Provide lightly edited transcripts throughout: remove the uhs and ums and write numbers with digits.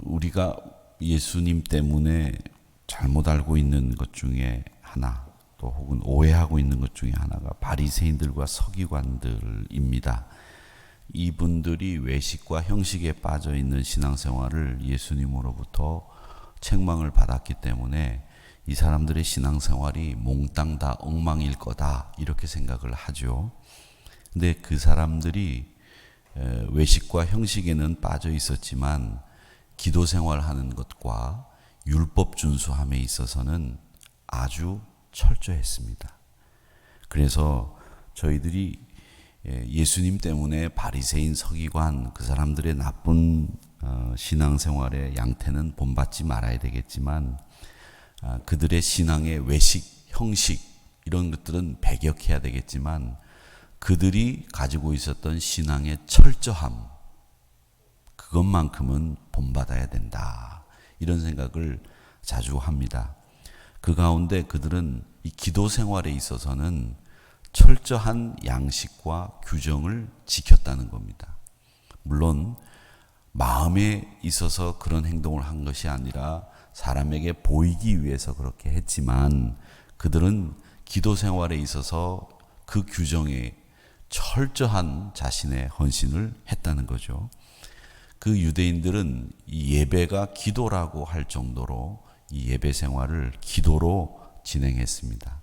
우리가 예수님 때문에 잘못 알고 있는 것 중에 하나, 또 혹은 오해하고 있는 것 중에 하나가 바리새인들과 서기관들입니다. 이분들이 외식과 형식에 빠져 있는 신앙생활을 예수님으로부터 책망을 받았기 때문에 이 사람들의 신앙생활이 몽땅 다 엉망일 거다 이렇게 생각을 하죠. 근데 그 사람들이 외식과 형식에는 빠져 있었지만 기도 생활하는 것과 율법 준수함에 있어서는 아주 철저했습니다. 그래서 저희들이 예수님 때문에 바리새인 서기관 그 사람들의 나쁜 신앙생활의 양태는 본받지 말아야 되겠지만 그들의 신앙의 외식, 형식 이런 것들은 배격해야 되겠지만 그들이 가지고 있었던 신앙의 철저함 그것만큼은 본받아야 된다. 이런 생각을 자주 합니다. 그 가운데 그들은 이 기도 생활에 있어서는 철저한 양식과 규정을 지켰다는 겁니다. 물론 마음에 있어서 그런 행동을 한 것이 아니라 사람에게 보이기 위해서 그렇게 했지만 그들은 기도 생활에 있어서 그 규정에 철저한 자신의 헌신을 했다는 거죠. 그 유대인들은 이 예배가 기도라고 할 정도로 이 예배 생활을 기도로 진행했습니다.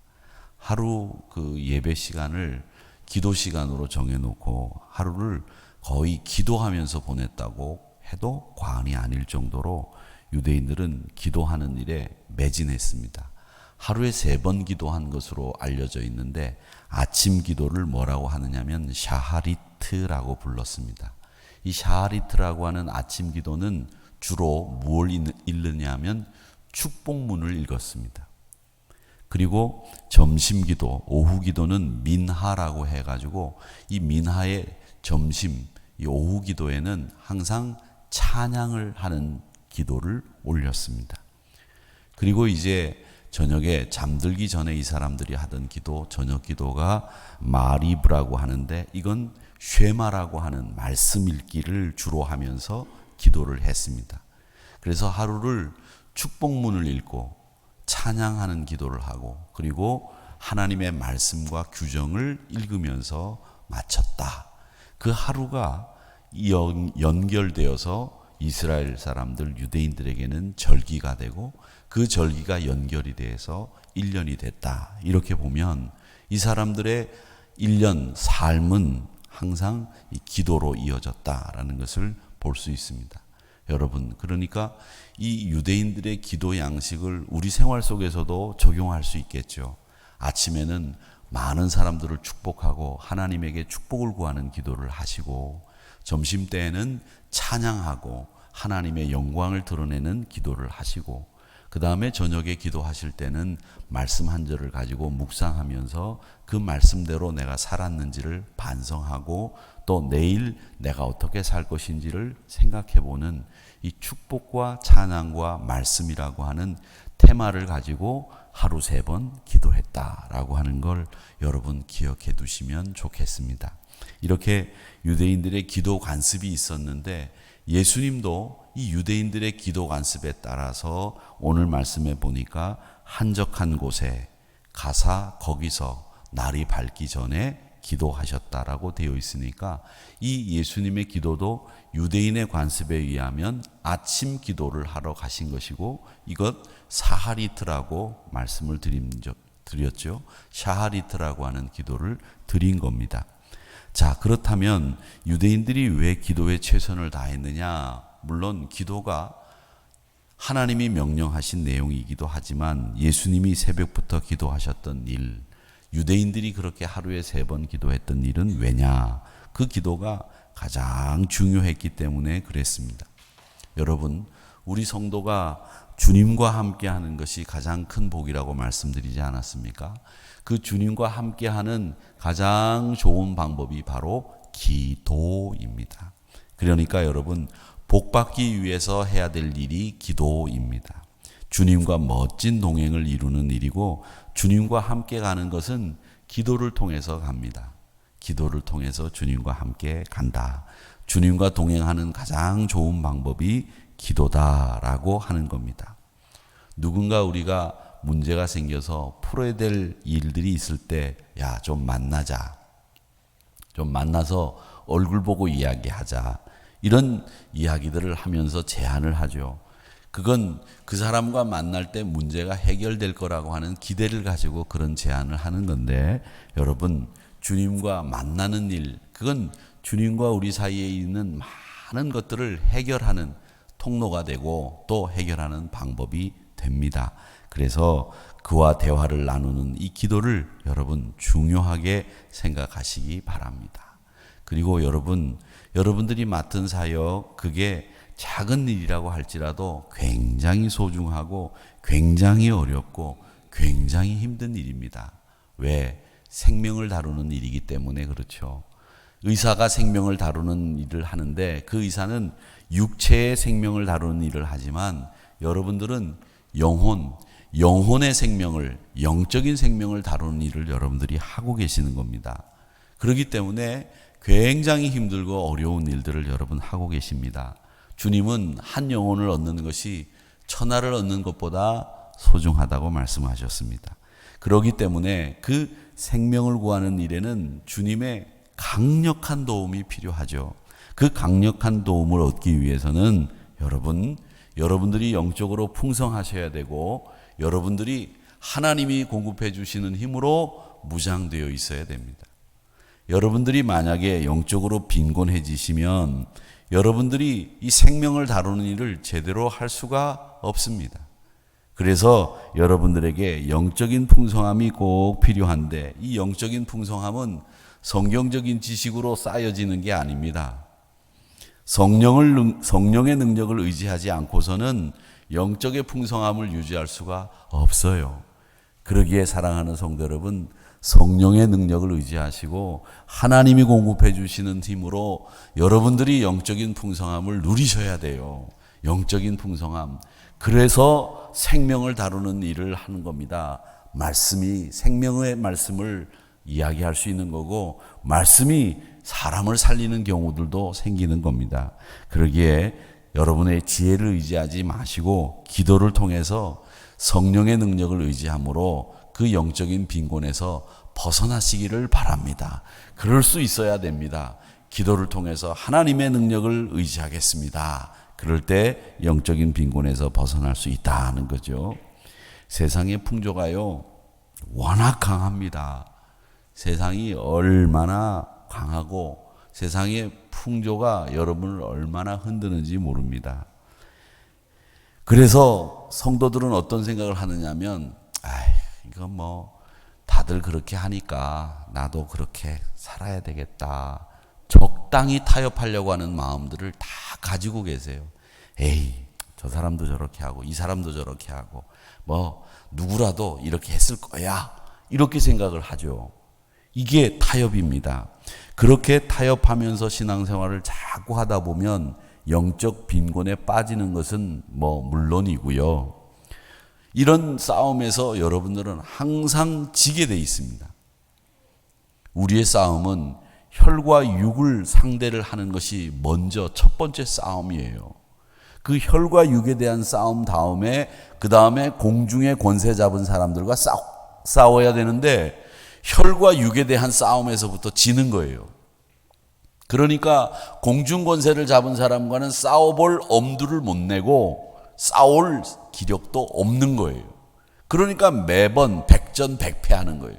하루 그 예배 시간을 기도 시간으로 정해놓고 하루를 거의 기도하면서 보냈다고 해도 과언이 아닐 정도로 유대인들은 기도하는 일에 매진했습니다. 하루에 3번 기도한 것으로 알려져 있는데 아침 기도를 뭐라고 하느냐면 샤하리트라고 불렀습니다. 이 샤하리트라고 하는 아침 기도는 주로 무엇을 읽느냐 하면 축복문을 읽었습니다. 그리고 점심 기도, 오후 기도는 민하라고 해가지고 이 민하의 점심, 이 오후 기도에는 항상 찬양을 하는 기도를 올렸습니다. 그리고 이제 저녁에 잠들기 전에 이 사람들이 하던 기도, 저녁 기도가 마리브라고 하는데 이건 쉐마라고 하는 말씀 읽기를 주로 하면서 기도를 했습니다. 그래서 하루를 축복문을 읽고 찬양하는 기도를 하고 그리고 하나님의 말씀과 규정을 읽으면서 마쳤다. 그 하루가 연결되어서 이스라엘 사람들 유대인들에게는 절기가 되고 그 절기가 연결이 돼서 1년이 됐다. 이렇게 보면 이 사람들의 1년 삶은 항상 이 기도로 이어졌다라는 것을 볼 수 있습니다. 여러분, 그러니까 이 유대인들의 기도 양식을 우리 생활 속에서도 적용할 수 있겠죠. 아침에는 많은 사람들을 축복하고 하나님에게 축복을 구하는 기도를 하시고 점심때에는 찬양하고 하나님의 영광을 드러내는 기도를 하시고 그 다음에 저녁에 기도하실 때는 말씀 한 절을 가지고 묵상하면서 그 말씀대로 내가 살았는지를 반성하고 또 내일 내가 어떻게 살 것인지를 생각해보는 이 축복과 찬양과 말씀이라고 하는 테마를 가지고 하루 3번 기도했다라고 하는 걸 여러분 기억해 두시면 좋겠습니다. 이렇게 유대인들의 기도 관습이 있었는데 예수님도 이 유대인들의 기도 관습에 따라서 오늘 말씀에 보니까 한적한 곳에 가사 거기서 날이 밝기 전에 기도하셨다라고 되어 있으니까 이 예수님의 기도도 유대인의 관습에 의하면 아침 기도를 하러 가신 것이고 이것 사하리트라고 말씀을 드렸죠. 샤하리트라고 하는 기도를 드린 겁니다. 자, 그렇다면 유대인들이 왜 기도에 최선을 다했느냐? 물론 기도가 하나님이 명령하신 내용이기도 하지만 예수님이 새벽부터 기도하셨던 일, 유대인들이 그렇게 하루에 3번 기도했던 일은 왜냐? 그 기도가 가장 중요했기 때문에 그랬습니다. 여러분, 우리 성도가 주님과 함께하는 것이 가장 큰 복이라고 말씀드리지 않았습니까? 그 주님과 함께하는 가장 좋은 방법이 바로 기도입니다. 그러니까 여러분, 복받기 위해서 해야 될 일이 기도입니다. 주님과 멋진 동행을 이루는 일이고 주님과 함께 가는 것은 기도를 통해서 갑니다. 기도를 통해서 주님과 함께 간다. 주님과 동행하는 가장 좋은 방법이 기도다라고 하는 겁니다. 누군가 우리가 문제가 생겨서 풀어야 될 일들이 있을 때, 야, 좀 만나자. 좀 만나서 얼굴 보고 이야기하자. 이런 이야기들을 하면서 제안을 하죠. 그건 그 사람과 만날 때 문제가 해결될 거라고 하는 기대를 가지고 그런 제안을 하는 건데, 여러분, 주님과 만나는 일, 그건 주님과 우리 사이에 있는 많은 것들을 해결하는 통로가 되고 또 해결하는 방법이 됩니다. 그래서 그와 대화를 나누는 이 기도를 여러분 중요하게 생각하시기 바랍니다. 그리고 여러분들이 맡은 사역, 그게 작은 일이라고 할지라도 굉장히 소중하고 굉장히 어렵고 굉장히 힘든 일입니다. 왜? 생명을 다루는 일이기 때문에 그렇죠. 의사가 생명을 다루는 일을 하는데 그 의사는 육체의 생명을 다루는 일을 하지만 여러분들은 영혼의 생명을, 영적인 생명을 다루는 일을 여러분들이 하고 계시는 겁니다. 그렇기 때문에 굉장히 힘들고 어려운 일들을 여러분 하고 계십니다. 주님은 한 영혼을 얻는 것이 천하를 얻는 것보다 소중하다고 말씀하셨습니다. 그렇기 때문에 그 생명을 구하는 일에는 주님의 강력한 도움이 필요하죠. 그 강력한 도움을 얻기 위해서는 여러분들이 영적으로 풍성하셔야 되고 여러분들이 하나님이 공급해 주시는 힘으로 무장되어 있어야 됩니다. 여러분들이 만약에 영적으로 빈곤해지시면 여러분들이 이 생명을 다루는 일을 제대로 할 수가 없습니다. 그래서 여러분들에게 영적인 풍성함이 꼭 필요한데 이 영적인 풍성함은 성경적인 지식으로 쌓여지는 게 아닙니다. 성령의 능력을 의지하지 않고서는 영적의 풍성함을 유지할 수가 없어요. 그러기에 사랑하는 성도 여러분, 성령의 능력을 의지하시고 하나님이 공급해 주시는 힘으로 여러분들이 영적인 풍성함을 누리셔야 돼요. 영적인 풍성함. 그래서 생명을 다루는 일을 하는 겁니다. 말씀이 생명의 말씀을 이야기할 수 있는 거고 말씀이 사람을 살리는 경우들도 생기는 겁니다. 그러기에 여러분의 지혜를 의지하지 마시고 기도를 통해서 성령의 능력을 의지함으로 그 영적인 빈곤에서 벗어나시기를 바랍니다. 그럴 수 있어야 됩니다. 기도를 통해서 하나님의 능력을 의지하겠습니다. 그럴 때 영적인 빈곤에서 벗어날 수 있다는 거죠. 세상의 풍조가요 워낙 강합니다. 세상이 얼마나 강하고 세상의 풍조가 여러분을 얼마나 흔드는지 모릅니다. 그래서 성도들은 어떤 생각을 하느냐면 이거 뭐 다들 그렇게 하니까 나도 그렇게 살아야 되겠다. 적당히 타협하려고 하는 마음들을 다 가지고 계세요. 저 사람도 저렇게 하고 이 사람도 저렇게 하고 뭐 누구라도 이렇게 했을 거야. 이렇게 생각을 하죠. 이게 타협입니다. 그렇게 타협하면서 신앙생활을 자꾸 하다 보면 영적 빈곤에 빠지는 것은 뭐 물론이고요. 이런 싸움에서 여러분들은 항상 지게 돼 있습니다. 우리의 싸움은 혈과 육을 상대를 하는 것이 먼저 첫 번째 싸움이에요. 그 혈과 육에 대한 싸움 다음에 그 다음에 공중의 권세 잡은 사람들과 싸워야 되는데 혈과 육에 대한 싸움에서부터 지는 거예요. 그러니까 공중 권세를 잡은 사람과는 싸워볼 엄두를 못 내고 싸울 기력도 없는 거예요. 그러니까 매번 백전백패하는 거예요.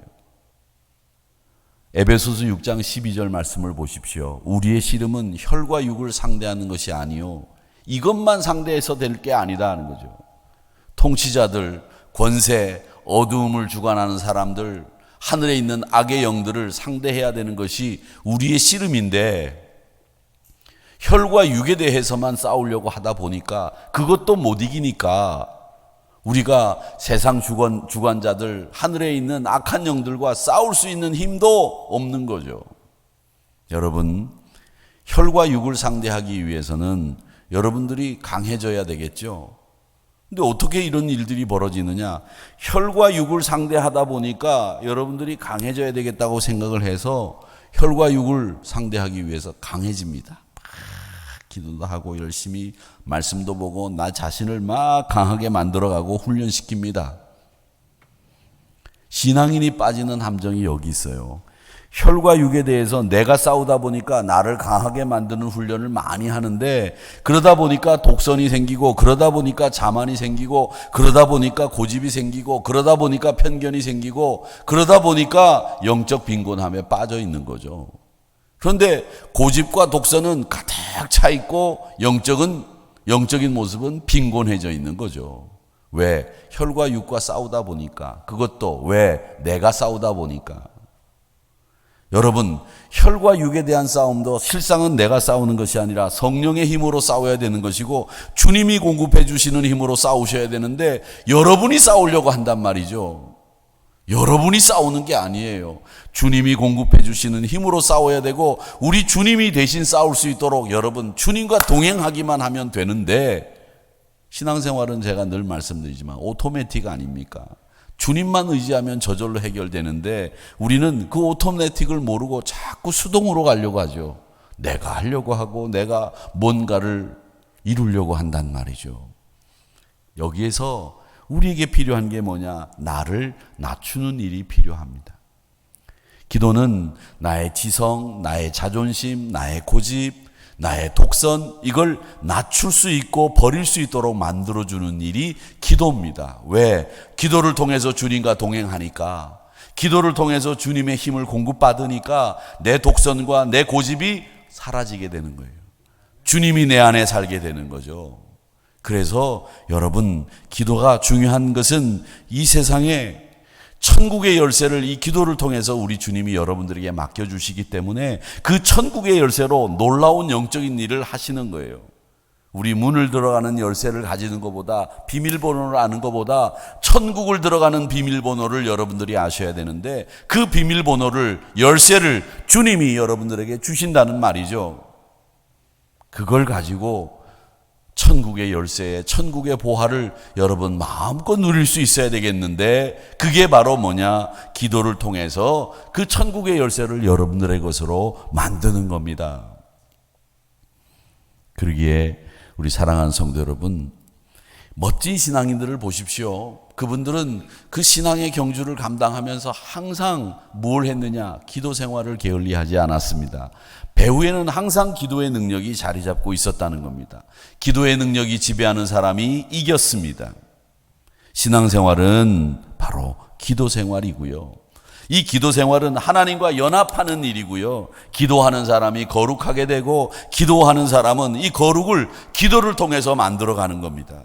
에베소서 6장 12절 말씀을 보십시오. 우리의 씨름은 혈과 육을 상대하는 것이 아니요 이것만 상대해서 될 게 아니다 하는 거죠. 통치자들, 권세, 어두움을 주관하는 사람들, 하늘에 있는 악의 영들을 상대해야 되는 것이 우리의 씨름인데 혈과 육에 대해서만 싸우려고 하다 보니까 그것도 못 이기니까 우리가 세상 주관자들, 하늘에 있는 악한 영들과 싸울 수 있는 힘도 없는 거죠. 여러분, 혈과 육을 상대하기 위해서는 여러분들이 강해져야 되겠죠. 근데 어떻게 이런 일들이 벌어지느냐? 혈과 육을 상대하다 보니까 여러분들이 강해져야 되겠다고 생각을 해서 혈과 육을 상대하기 위해서 강해집니다. 막 기도도 하고 열심히 말씀도 보고 나 자신을 막 강하게 만들어가고 훈련시킵니다. 신앙인이 빠지는 함정이 여기 있어요. 혈과 육에 대해서 내가 싸우다 보니까 나를 강하게 만드는 훈련을 많이 하는데, 그러다 보니까 독선이 생기고, 그러다 보니까 자만이 생기고, 그러다 보니까 고집이 생기고, 그러다 보니까 편견이 생기고, 그러다 보니까 영적 빈곤함에 빠져 있는 거죠. 그런데 고집과 독선은 가득 차 있고 영적인 모습은 빈곤해져 있는 거죠. 왜? 혈과 육과 싸우다 보니까. 그것도 왜? 내가 싸우다 보니까. 여러분, 혈과 육에 대한 싸움도 실상은 내가 싸우는 것이 아니라 성령의 힘으로 싸워야 되는 것이고, 주님이 공급해 주시는 힘으로 싸우셔야 되는데 여러분이 싸우려고 한단 말이죠. 여러분이 싸우는 게 아니에요. 주님이 공급해 주시는 힘으로 싸워야 되고, 우리 주님이 대신 싸울 수 있도록 여러분 주님과 동행하기만 하면 되는데, 신앙생활은 제가 늘 말씀드리지만 오토매틱 아닙니까? 주님만 의지하면 저절로 해결되는데 우리는 그 오토매틱을 모르고 자꾸 수동으로 가려고 하죠. 내가 하려고 하고 내가 뭔가를 이루려고 한단 말이죠. 여기에서 우리에게 필요한 게 뭐냐? 나를 낮추는 일이 필요합니다. 기도는 나의 지성, 나의 자존심, 나의 고집, 나의 독선, 이걸 낮출 수 있고 버릴 수 있도록 만들어주는 일이 기도입니다. 왜? 기도를 통해서 주님과 동행하니까, 기도를 통해서 주님의 힘을 공급받으니까 내 독선과 내 고집이 사라지게 되는 거예요. 주님이 내 안에 살게 되는 거죠. 그래서 여러분, 기도가 중요한 것은 이 세상에 천국의 열쇠를 이 기도를 통해서 우리 주님이 여러분들에게 맡겨주시기 때문에 그 천국의 열쇠로 놀라운 영적인 일을 하시는 거예요. 우리 문을 들어가는 열쇠를 가지는 것보다, 비밀번호를 아는 것보다 천국을 들어가는 비밀번호를 여러분들이 아셔야 되는데, 그 비밀번호를, 열쇠를 주님이 여러분들에게 주신다는 말이죠. 그걸 가지고 천국의 열쇠에 천국의 보화를 여러분 마음껏 누릴 수 있어야 되겠는데, 그게 바로 뭐냐? 기도를 통해서 그 천국의 열쇠를 여러분들의 것으로 만드는 겁니다. 그러기에 우리 사랑하는 성도 여러분, 멋진 신앙인들을 보십시오. 그분들은 그 신앙의 경주를 감당하면서 항상 뭘 했느냐? 기도 생활을 게을리하지 않았습니다. 배후에는 항상 기도의 능력이 자리 잡고 있었다는 겁니다. 기도의 능력이 지배하는 사람이 이겼습니다. 신앙생활은 바로 기도 생활이고요. 이 기도 생활은 하나님과 연합하는 일이고요. 기도하는 사람이 거룩하게 되고, 기도하는 사람은 이 거룩을 기도를 통해서 만들어가는 겁니다.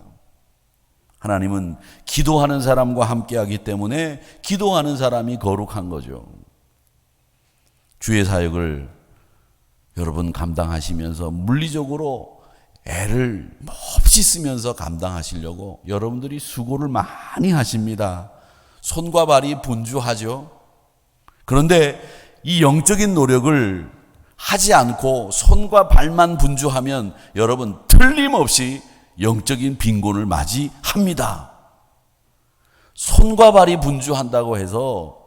하나님은 기도하는 사람과 함께하기 때문에 기도하는 사람이 거룩한 거죠. 주의 사역을 여러분 감당하시면서 물리적으로 애를 몹시 쓰면서 감당하시려고 여러분들이 수고를 많이 하십니다. 손과 발이 분주하죠. 그런데 이 영적인 노력을 하지 않고 손과 발만 분주하면 여러분 틀림없이 영적인 빈곤을 맞이합니다. 손과 발이 분주한다고 해서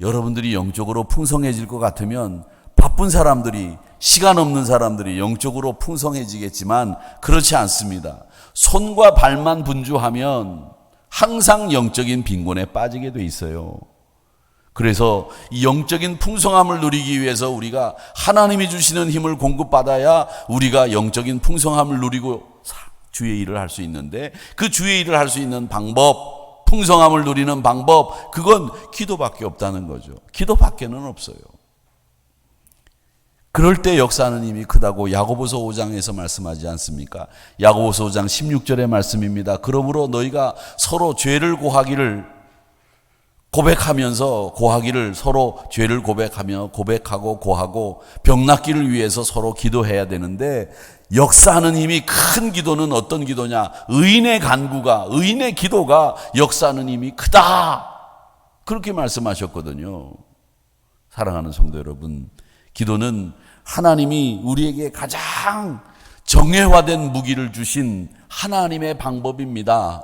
여러분들이 영적으로 풍성해질 것 같으면, 바쁜 사람들이, 시간 없는 사람들이 영적으로 풍성해지겠지만 그렇지 않습니다. 손과 발만 분주하면 항상 영적인 빈곤에 빠지게 돼 있어요. 그래서 이 영적인 풍성함을 누리기 위해서 우리가 하나님이 주시는 힘을 공급받아야 우리가 영적인 풍성함을 누리고 주의 일을 할 수 있는데, 그 주의 일을 할 수 있는 방법, 풍성함을 누리는 방법, 그건 기도밖에 없다는 거죠. 기도밖에는 없어요. 그럴 때 역사하는 힘이 크다고 야고보서 5장에서 말씀하지 않습니까? 야고보서 5장 16절의 말씀입니다. 그러므로 너희가 서로 죄를 고백하면서 서로 죄를 고백하고 고하고 병 낫기를 위해서 서로 기도해야 되는데, 역사하는 힘이 큰 기도는 어떤 기도냐? 의인의 간구가, 의인의 기도가 역사하는 힘이 크다, 그렇게 말씀하셨거든요. 사랑하는 성도 여러분, 기도는 하나님이 우리에게 가장 정예화된 무기를 주신 하나님의 방법입니다.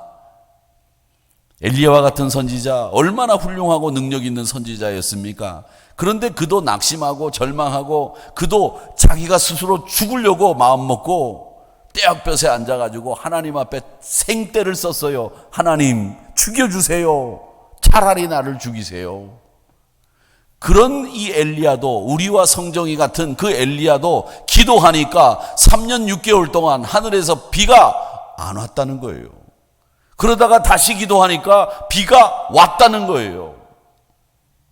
엘리야와 같은 선지자, 얼마나 훌륭하고 능력 있는 선지자였습니까? 그런데 그도 낙심하고 절망하고 그도 자기가 스스로 죽으려고 마음먹고 떼약볕에 앉아가지고 하나님 앞에 생떼를 썼어요. 하나님 죽여주세요. 차라리 나를 죽이세요. 그런 이 엘리야도, 우리와 성정이 같은 그 엘리야도 기도하니까 3년 6개월 동안 하늘에서 비가 안 왔다는 거예요. 그러다가 다시 기도하니까 비가 왔다는 거예요.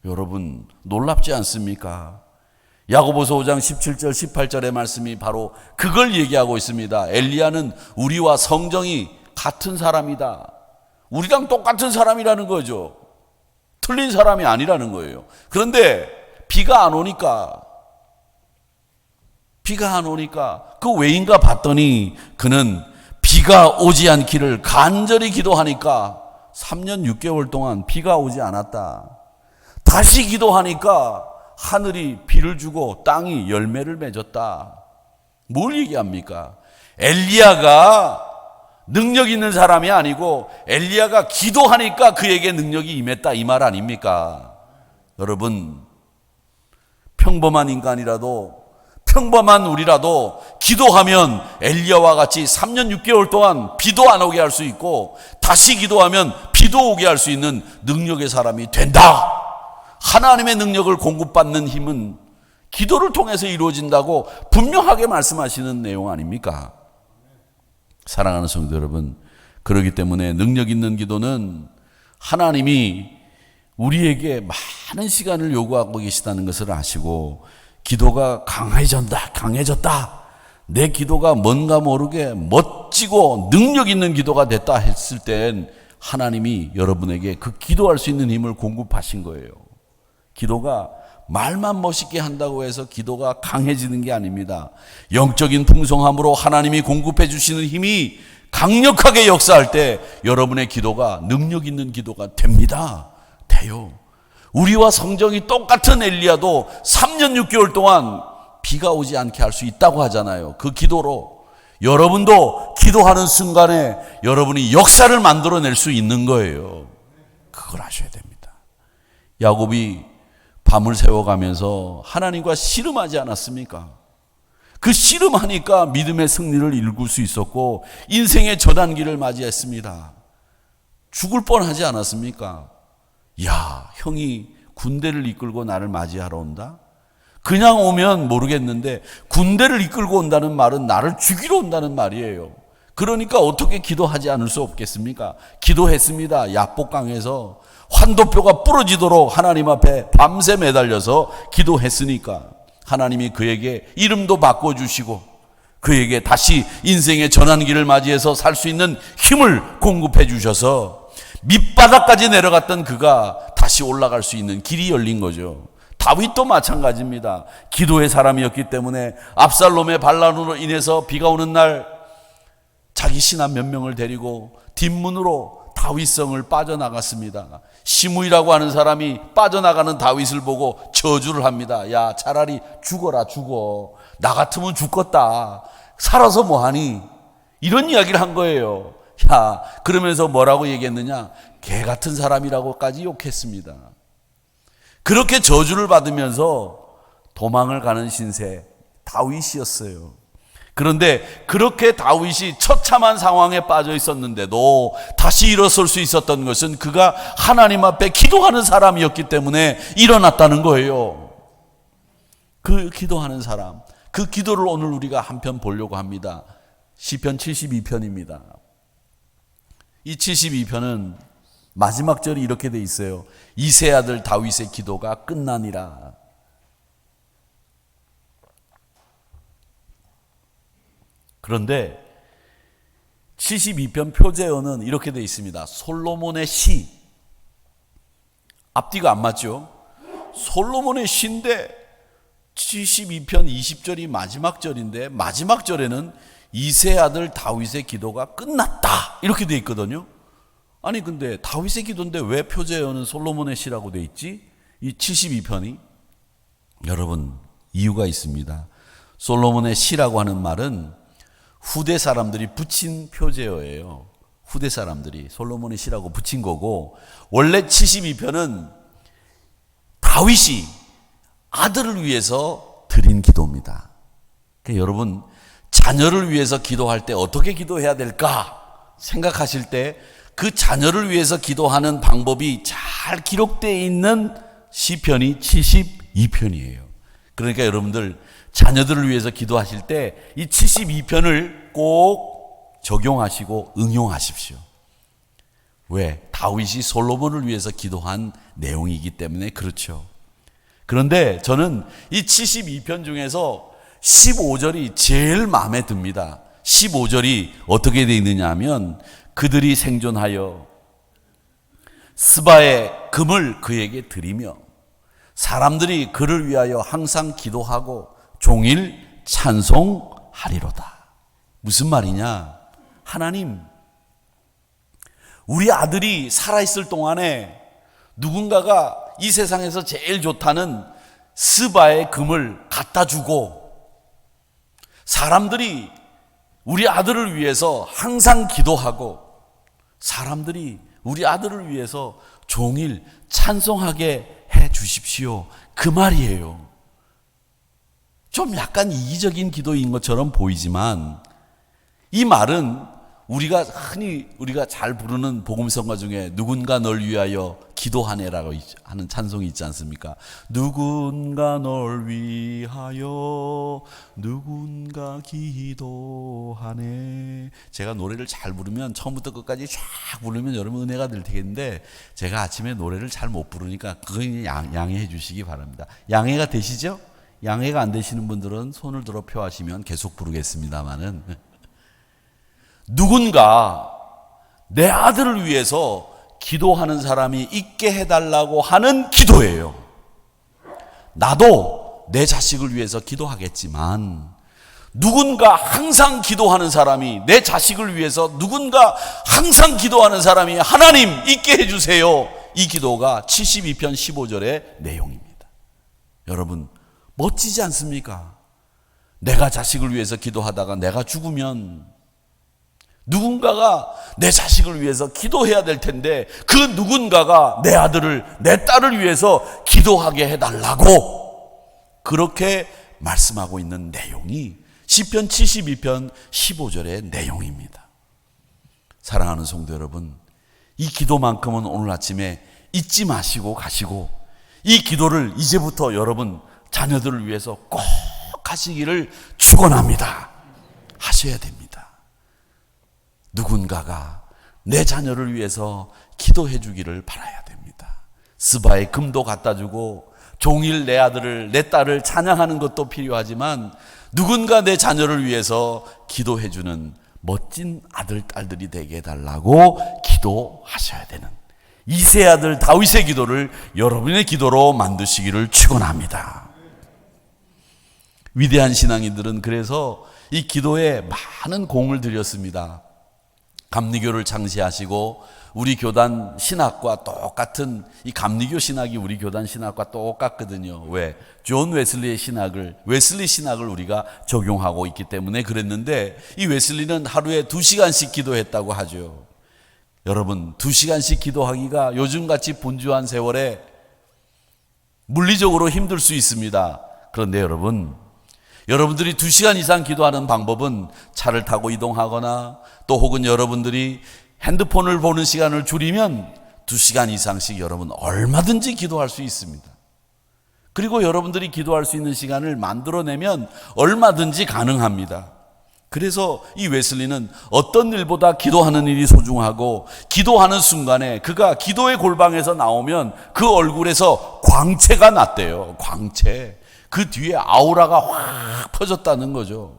여러분 놀랍지 않습니까? 야고보서 5장 17절 18절의 말씀이 바로 그걸 얘기하고 있습니다. 엘리야는 우리와 성정이 같은 사람이다. 우리랑 똑같은 사람이라는 거죠. 틀린 사람이 아니라는 거예요. 그런데 비가 안 오니까 그 왜인가 봤더니 그는 비가 오지 않기를 간절히 기도하니까 3년 6개월 동안 비가 오지 않았다. 다시 기도하니까 하늘이 비를 주고 땅이 열매를 맺었다. 뭘 얘기합니까? 엘리야가 능력 있는 사람이 아니고 엘리야가 기도하니까 그에게 능력이 임했다, 이 말 아닙니까? 여러분, 평범한 인간이라도, 평범한 우리라도 기도하면 엘리야와 같이 3년 6개월 동안 비도 안 오게 할 수 있고 다시 기도하면 비도 오게 할 수 있는 능력의 사람이 된다. 하나님의 능력을 공급받는 힘은 기도를 통해서 이루어진다고 분명하게 말씀하시는 내용 아닙니까? 사랑하는 성도 여러분, 그렇기 때문에 능력 있는 기도는 하나님이 우리에게 많은 시간을 요구하고 계시다는 것을 아시고 기도가 강해졌다. 내 기도가 뭔가 모르게 멋지고 능력 있는 기도가 됐다 했을 땐 하나님이 여러분에게 그 기도할 수 있는 힘을 공급하신 거예요. 기도가 말만 멋있게 한다고 해서 기도가 강해지는 게 아닙니다. 영적인 풍성함으로 하나님이 공급해 주시는 힘이 강력하게 역사할 때 여러분의 기도가 능력 있는 기도가 됩니다. 돼요. 우리와 성정이 똑같은 엘리야도 3년 6개월 동안 비가 오지 않게 할 수 있다고 하잖아요. 그 기도로 여러분도 기도하는 순간에 여러분이 역사를 만들어낼 수 있는 거예요. 그걸 아셔야 됩니다. 야곱이 밤을 새워가면서 하나님과 씨름하지 않았습니까? 그 씨름하니까 믿음의 승리를 이룰 수 있었고 인생의 전환기를 맞이했습니다. 죽을 뻔하지 않았습니까? 야, 형이 군대를 이끌고 나를 맞이하러 온다? 그냥 오면 모르겠는데 군대를 이끌고 온다는 말은 나를 죽이러 온다는 말이에요. 그러니까 어떻게 기도하지 않을 수 없겠습니까? 기도했습니다. 야복강에서 환도뼈가 부러지도록 하나님 앞에 밤새 매달려서 기도했으니까 하나님이 그에게 이름도 바꿔주시고 그에게 다시 인생의 전환기를 맞이해서 살 수 있는 힘을 공급해 주셔서 밑바닥까지 내려갔던 그가 다시 올라갈 수 있는 길이 열린 거죠. 다윗도 마찬가지입니다. 기도의 사람이었기 때문에 압살롬의 반란으로 인해서 비가 오는 날 자기 신하 몇 명을 데리고 뒷문으로 다윗성을 빠져나갔습니다. 시므이라고 하는 사람이 빠져나가는 다윗을 보고 저주를 합니다. 야, 차라리 죽어라, 죽어. 나 같으면 죽겠다. 살아서 뭐하니? 이런 이야기를 한 거예요. 야, 그러면서 뭐라고 얘기했느냐? 개 같은 사람이라고까지 욕했습니다. 그렇게 저주를 받으면서 도망을 가는 신세 다윗이었어요. 그런데 그렇게 다윗이 처참한 상황에 빠져 있었는데도 다시 일어설 수 있었던 것은 그가 하나님 앞에 기도하는 사람이었기 때문에 일어났다는 거예요. 그 기도하는 사람, 그 기도를 오늘 우리가 한편 보려고 합니다. 시편 72편입니다. 이 72편은 마지막 절이 이렇게 돼 있어요. 이세 아들 다윗의 기도가 끝나니라. 그런데 72편 표제어는 이렇게 되어 있습니다. 솔로몬의 시. 앞뒤가 안 맞죠? 솔로몬의 시인데 72편 20절이 마지막 절인데 마지막 절에는 이세 아들 다윗의 기도가 끝났다 이렇게 되어 있거든요. 아니 근데 다윗의 기도인데 왜 표제어는 솔로몬의 시라고 되어 있지? 이 72편이 여러분 이유가 있습니다. 솔로몬의 시라고 하는 말은 후대 사람들이 붙인 표제어예요. 후대 사람들이 솔로몬의 시라고 붙인 거고 원래 72편은 다윗이 아들을 위해서 드린 기도입니다. 그러니까 여러분, 자녀를 위해서 기도할 때 어떻게 기도해야 될까 생각하실 때 그 자녀를 위해서 기도하는 방법이 잘 기록되어 있는 시편이 72편이에요. 그러니까 여러분들 자녀들을 위해서 기도하실 때 이 72편을 꼭 적용하시고 응용하십시오. 왜? 다윗이 솔로몬을 위해서 기도한 내용이기 때문에 그렇죠. 그런데 저는 이 72편 중에서 15절이 제일 마음에 듭니다. 15절이 어떻게 되어 있느냐 하면 그들이 생존하여 스바의 금을 그에게 드리며 사람들이 그를 위하여 항상 기도하고 종일 찬송하리로다. 무슨 말이냐? 하나님, 우리 아들이 살아있을 동안에 누군가가 이 세상에서 제일 좋다는 스바의 금을 갖다 주고 사람들이 우리 아들을 위해서 항상 기도하고 사람들이 우리 아들을 위해서 종일 찬송하게 해 주십시오. 그 말이에요. 좀 약간 이기적인 기도인 것처럼 보이지만 이 말은 우리가 흔히 우리가 잘 부르는 복음성가 중에 누군가 널 위하여 기도하네라고 하는 찬송이 있지 않습니까? 누군가 널 위하여 누군가 기도하네. 제가 노래를 잘 부르면 처음부터 끝까지 쫙 부르면 여러분 은혜가 될 테겠는데 제가 아침에 노래를 잘 못 부르니까 그거 양해해 주시기 바랍니다. 양해가 되시죠? 양해가 안 되시는 분들은 손을 들어 표하시면 계속 부르겠습니다만은 누군가 내 아들을 위해서 기도하는 사람이 있게 해달라고 하는 기도예요. 나도 내 자식을 위해서 기도하겠지만 누군가 항상 기도하는 사람이 내 자식을 위해서 누군가 항상 기도하는 사람이 하나님 있게 해주세요. 이 기도가 72편 15절의 내용입니다. 여러분 멋지지 않습니까? 내가 자식을 위해서 기도하다가 내가 죽으면 누군가가 내 자식을 위해서 기도해야 될 텐데 그 누군가가 내 아들을 내 딸을 위해서 기도하게 해달라고 그렇게 말씀하고 있는 내용이 시편 72편 15절의 내용입니다. 사랑하는 성도 여러분, 이 기도만큼은 오늘 아침에 잊지 마시고 가시고 이 기도를 이제부터 여러분 자녀들을 위해서 꼭 하시기를 축원합니다. 하셔야 됩니다. 누군가가 내 자녀를 위해서 기도해 주기를 바라야 됩니다. 스바의 금도 갖다 주고 종일 내 아들을 내 딸을 찬양하는 것도 필요하지만 누군가 내 자녀를 위해서 기도해 주는 멋진 아들 딸들이 되게 해달라고 기도하셔야 되는 이세 아들 다윗의 기도를 여러분의 기도로 만드시기를 축원합니다. 위대한 신앙인들은 그래서 이 기도에 많은 공을 들였습니다. 감리교를 창시하시고 우리 교단 신학과 똑같은 이 감리교 신학이 우리 교단 신학과 똑같거든요. 왜? 존 웨슬리의 신학을 웨슬리 신학을 우리가 적용하고 있기 때문에 그랬는데 이 웨슬리는 하루에 2시간씩 기도했다고 하죠. 여러분 2시간씩 기도하기가 요즘같이 분주한 세월에 물리적으로 힘들 수 있습니다. 그런데 여러분들이 2시간 이상 기도하는 방법은 차를 타고 이동하거나 또 혹은 여러분들이 핸드폰을 보는 시간을 줄이면 2시간 이상씩 여러분 얼마든지 기도할 수 있습니다. 그리고 여러분들이 기도할 수 있는 시간을 만들어내면 얼마든지 가능합니다. 그래서 이 웨슬리는 어떤 일보다 기도하는 일이 소중하고 기도하는 순간에 그가 기도의 골방에서 나오면 그 얼굴에서 광채가 났대요. 광채. 그 뒤에 아우라가 확 퍼졌다는 거죠.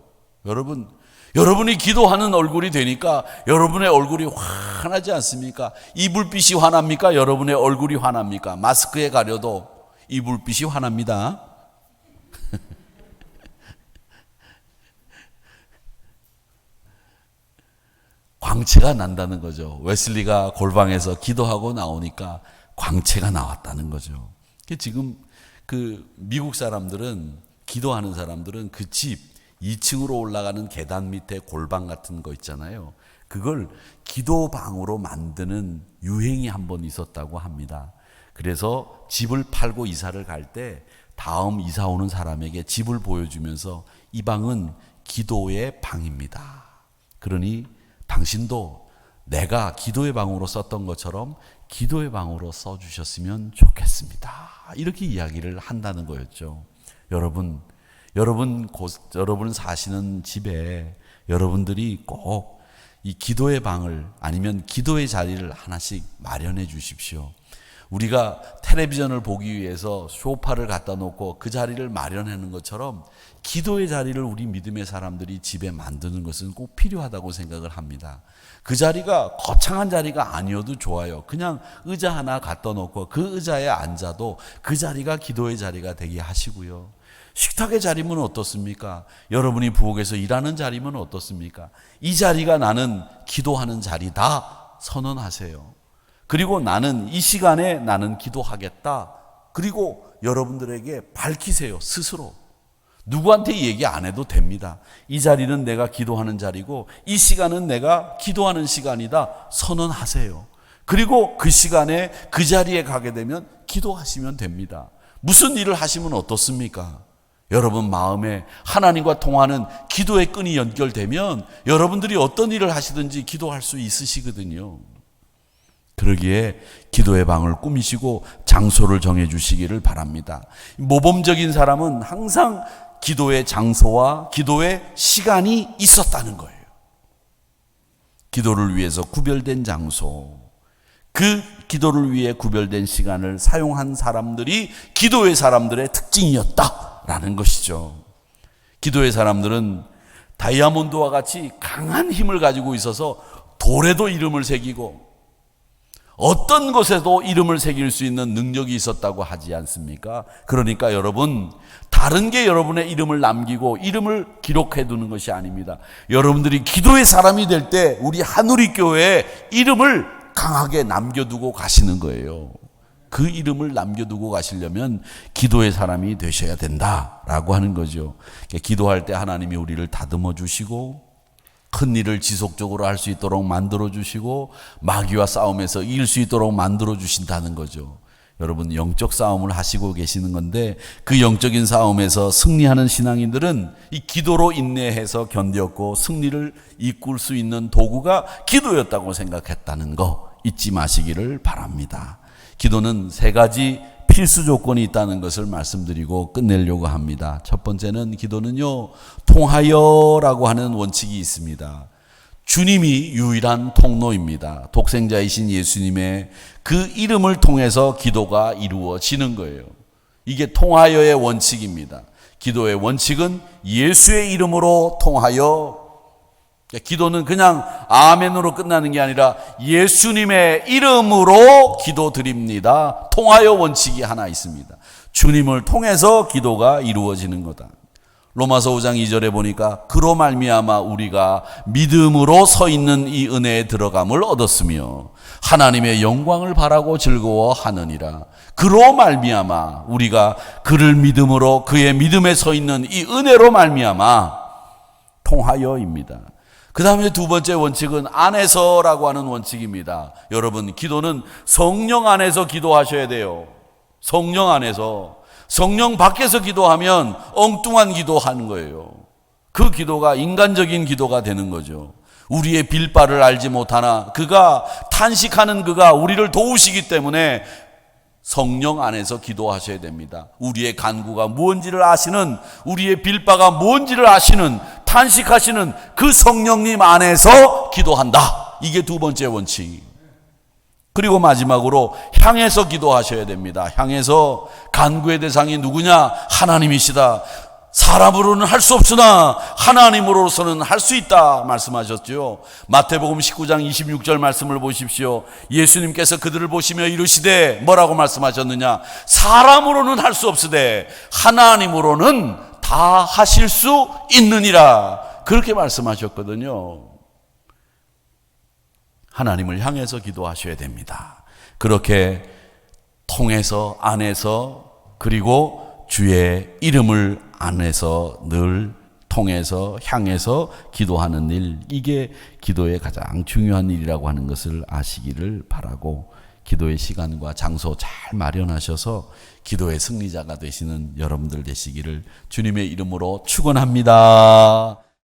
여러분이 기도하는 얼굴이 되니까 여러분의 얼굴이 환하지 않습니까? 이 불빛이 환합니까? 여러분의 얼굴이 환합니까? 마스크에 가려도 이 불빛이 환합니다. 광채가 난다는 거죠. 웨슬리가 골방에서 기도하고 나오니까 광채가 나왔다는 거죠. 지금 그 미국 사람들은 기도하는 사람들은 그 집 2층으로 올라가는 계단 밑에 골방 같은 거 있잖아요. 그걸 기도방으로 만드는 유행이 한번 있었다고 합니다. 그래서 집을 팔고 이사를 갈 때 다음 이사 오는 사람에게 집을 보여주면서 이 방은 기도의 방입니다. 그러니 당신도 내가 기도의 방으로 썼던 것처럼 기도의 방으로 써주셨으면 좋겠습니다. 이렇게 이야기를 한다는 거였죠. 여러분 사시는 집에 여러분들이 꼭 이 기도의 방을 아니면 기도의 자리를 하나씩 마련해 주십시오. 우리가 텔레비전을 보기 위해서 소파를 갖다 놓고 그 자리를 마련하는 것처럼 기도의 자리를 우리 믿음의 사람들이 집에 만드는 것은 꼭 필요하다고 생각을 합니다. 그 자리가 거창한 자리가 아니어도 좋아요. 그냥 의자 하나 갖다 놓고 그 의자에 앉아도 그 자리가 기도의 자리가 되게 하시고요. 식탁의 자리면 어떻습니까? 여러분이 부엌에서 일하는 자리면 어떻습니까? 이 자리가 나는 기도하는 자리다 선언하세요. 그리고 나는 이 시간에 나는 기도하겠다. 그리고 여러분들에게 밝히세요. 스스로. 누구한테 얘기 안 해도 됩니다. 이 자리는 내가 기도하는 자리고 이 시간은 내가 기도하는 시간이다. 선언하세요. 그리고 그 시간에 그 자리에 가게 되면 기도하시면 됩니다. 무슨 일을 하시면 어떻습니까? 여러분 마음에 하나님과 통하는 기도의 끈이 연결되면 여러분들이 어떤 일을 하시든지 기도할 수 있으시거든요. 그러기에 기도의 방을 꾸미시고 장소를 정해 주시기를 바랍니다. 모범적인 사람은 항상 기도의 장소와 기도의 시간이 있었다는 거예요. 기도를 위해서 구별된 장소, 그 기도를 위해 구별된 시간을 사용한 사람들이 기도의 사람들의 특징이었다라는 것이죠. 기도의 사람들은 다이아몬드와 같이 강한 힘을 가지고 있어서 돌에도 이름을 새기고 어떤 것에도 이름을 새길 수 있는 능력이 있었다고 하지 않습니까? 그러니까 여러분, 다른 게 여러분의 이름을 남기고 이름을 기록해 두는 것이 아닙니다. 여러분들이 기도의 사람이 될 때 우리 한우리교회에 이름을 강하게 남겨두고 가시는 거예요. 그 이름을 남겨두고 가시려면 기도의 사람이 되셔야 된다라고 하는 거죠. 기도할 때 하나님이 우리를 다듬어 주시고 큰 일을 지속적으로 할 수 있도록 만들어 주시고 마귀와 싸움에서 이길 수 있도록 만들어 주신다는 거죠. 여러분 영적 싸움을 하시고 계시는 건데 그 영적인 싸움에서 승리하는 신앙인들은 이 기도로 인내해서 견뎠고 승리를 이끌 수 있는 도구가 기도였다고 생각했다는 거 잊지 마시기를 바랍니다. 기도는 3가지 필수 조건이 있다는 것을 말씀드리고 끝내려고 합니다. 첫 번째는 기도는요, 통하여라고 하는 원칙이 있습니다. 주님이 유일한 통로입니다. 독생자이신 예수님의 그 이름을 통해서 기도가 이루어지는 거예요. 이게 통하여의 원칙입니다. 기도의 원칙은 예수의 이름으로 통하여, 기도는 그냥 아멘으로 끝나는 게 아니라 예수님의 이름으로 기도드립니다. 통하여 원칙이 하나 있습니다. 주님을 통해서 기도가 이루어지는 거다. 로마서 5장 2절에 보니까 그로 말미암아 우리가 믿음으로 서 있는 이 은혜에 들어감을 얻었으며 하나님의 영광을 바라고 즐거워하느니라. 그로 말미암아 우리가 그를 믿음으로 그의 믿음에 서 있는 이 은혜로 말미암아 통하여입니다. 그 다음에 2번째 원칙은 안에서라고 하는 원칙입니다. 여러분 기도는 성령 안에서 기도하셔야 돼요. 성령 안에서. 성령 밖에서 기도하면 엉뚱한 기도하는 거예요. 그 기도가 인간적인 기도가 되는 거죠. 우리의 빌바를 알지 못하나 그가 탄식하는 그가 우리를 도우시기 때문에 성령 안에서 기도하셔야 됩니다. 우리의 간구가 무엇인지를 아시는, 우리의 빌바가 무엇인지를 아시는, 탄식하시는 그 성령님 안에서 기도한다. 이게 2번째 원칙. 그리고 마지막으로 향해서 기도하셔야 됩니다. 향해서. 간구의 대상이 누구냐? 하나님이시다. 사람으로는 할 수 없으나 하나님으로서는 할 수 있다 말씀하셨죠. 마태복음 19장 26절 말씀을 보십시오. 예수님께서 그들을 보시며 이르시되 뭐라고 말씀하셨느냐? 사람으로는 할 수 없으되 하나님으로는 다 하실 수 있느니라. 그렇게 말씀하셨거든요. 하나님을 향해서 기도하셔야 됩니다. 그렇게 통해서, 안에서, 그리고 주의 이름을 안에서 늘 통해서, 향해서 기도하는 일, 이게 기도의 가장 중요한 일이라고 하는 것을 아시기를 바라고 기도의 시간과 장소 잘 마련하셔서 기도의 승리자가 되시는 여러분들 되시기를 주님의 이름으로 축원합니다.